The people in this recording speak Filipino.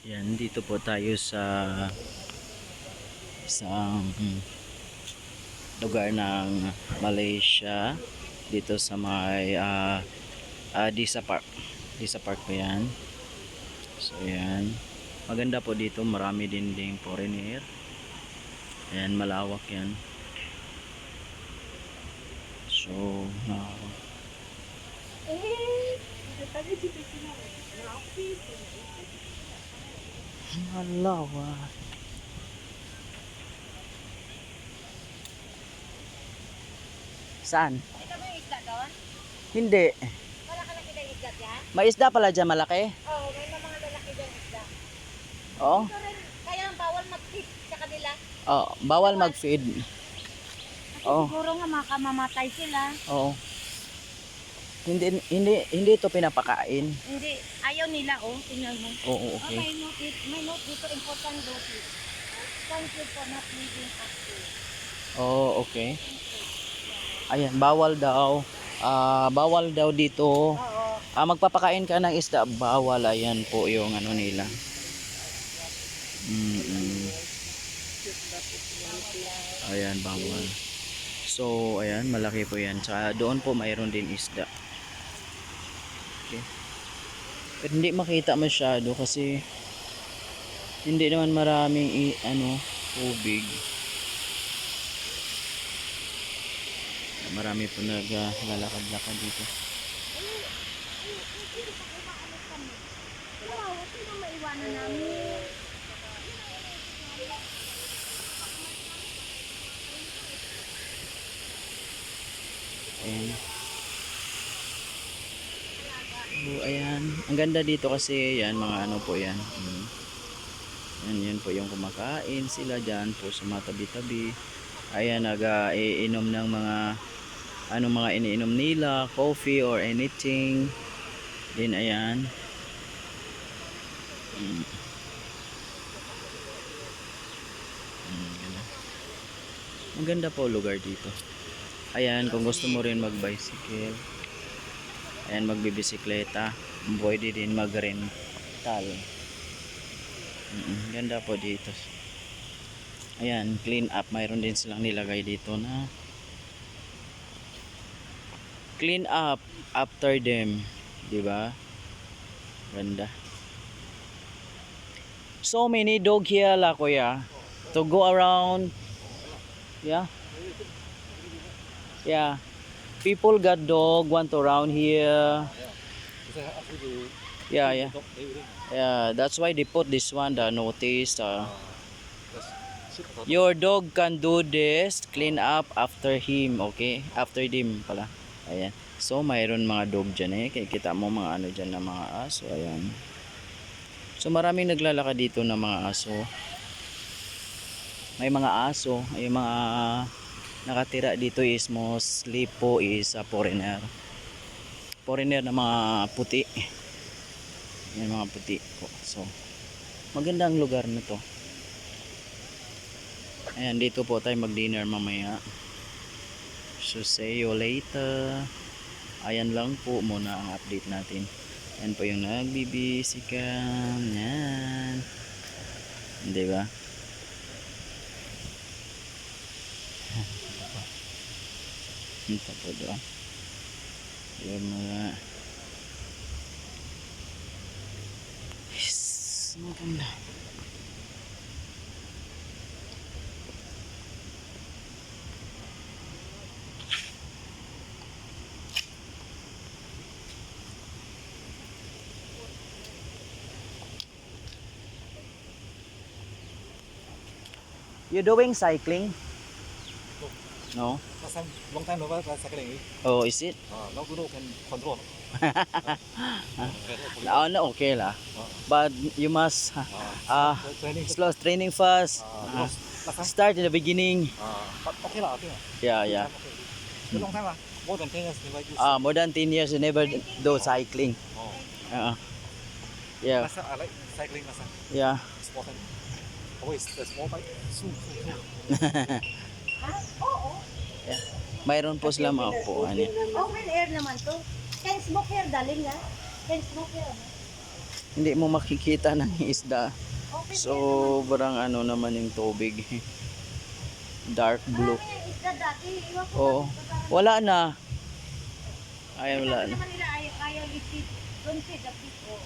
Yan, dito po tayo sa isang lugar ng Malaysia, dito sa may Disa Park. Disa Park po yan. So yan, maganda po dito, marami din ding foreigner. Ayan, malawak yan. So malawak. Saan? Ito mo yung isda doon? Hindi. Wala ka nakita yung isda dyan? May isda pala dyan malaki. Oo, may mga lalaki dyan isda. Oo. Ito rin, kaya bawal mag-feed sa kanila. Oh, bawal mag-feed. Kasi Oo. siguro nga makamamatay sila. Oo. Hindi ito pinapakain. Hindi, ayaw nila oh, tingnan mo. Oo, okay. May note dito, important note. Thank you for not leaving us here. Oh, okay. Ayan, bawal daw. Bawal daw dito. Oo. Magpapakain ka ng isda, bawal. Ayan po yung ano nila. Ayan, bawal. So, ayan, malaki po yan. Tsaka doon po mayroon din isda. Okay. Pero hindi makita masyado kasi hindi naman maraming tubig. Marami po naglalakad-lakad dito. Wow, sino maiwanan namin? Ayan. So, ayan. Ang ganda dito kasi yan, mga ano po yan. Yan po yung kumakain sila dyan po sa mga tabi-tabi. Ayan, iinom ng mga iniinom nila, coffee or anything. Then ayan. Ganda. Maganda po lugar dito. Ayan, kung gusto mo rin mag-bicycle, ayan, magbibisikleta, pwede din mag-rental. Ganda po dito. Ayan, clean up. Mayroon din silang nilagay dito na clean up after them, di ba? Ganda. So many dog here la kuya to go around. Yeah. Yeah. People got dog want to around here. Yeah. Yeah, that's why they put this one, the notice. Your dog can do this, clean up after him, okay? After them pala. Ayan. So, mayroon mga dog dyan Kita mo mga ano dyan na mga aso. Ayan. So, maraming naglalakad dito na mga aso. May mga aso. May mga nakatira dito is mostly po is foreigner. Foreigner na mga puti. Yan mga puti po. So, magandang lugar na to. Ayan, dito po tayo mag-dinner mamaya. So, see you later. Ayan lang po muna ang update natin. Ayan po yung nagbibisikan. Yan. Diba? Ito po doon. Yung mga maganda. You doing cycling? No? Long time no cycling. Oh, is it? Now you can control. No, okay lah. But you must Training. slow training first. Start in the beginning. Okay lah, okay lah. Yeah. Long time lah. More than 10 years never use. More than 10 years you never do cycling. Yeah. Last time I like cycling last time. Yeah. Sport time. Always the small bike. Oo. Yeah. Mayroon po sila mga upuan. Open air naman to. Can smoke here, darling ha? Can smoke here. hindi mo makikita ng isda. Okay, Sobrang ano naman yung tubig. Dark blue. marami yung isda dati. Iwan ko Oo. bakit parang- Wala na. Ay, wala Sabi na. naman nila ayaw isip. Don't say the people.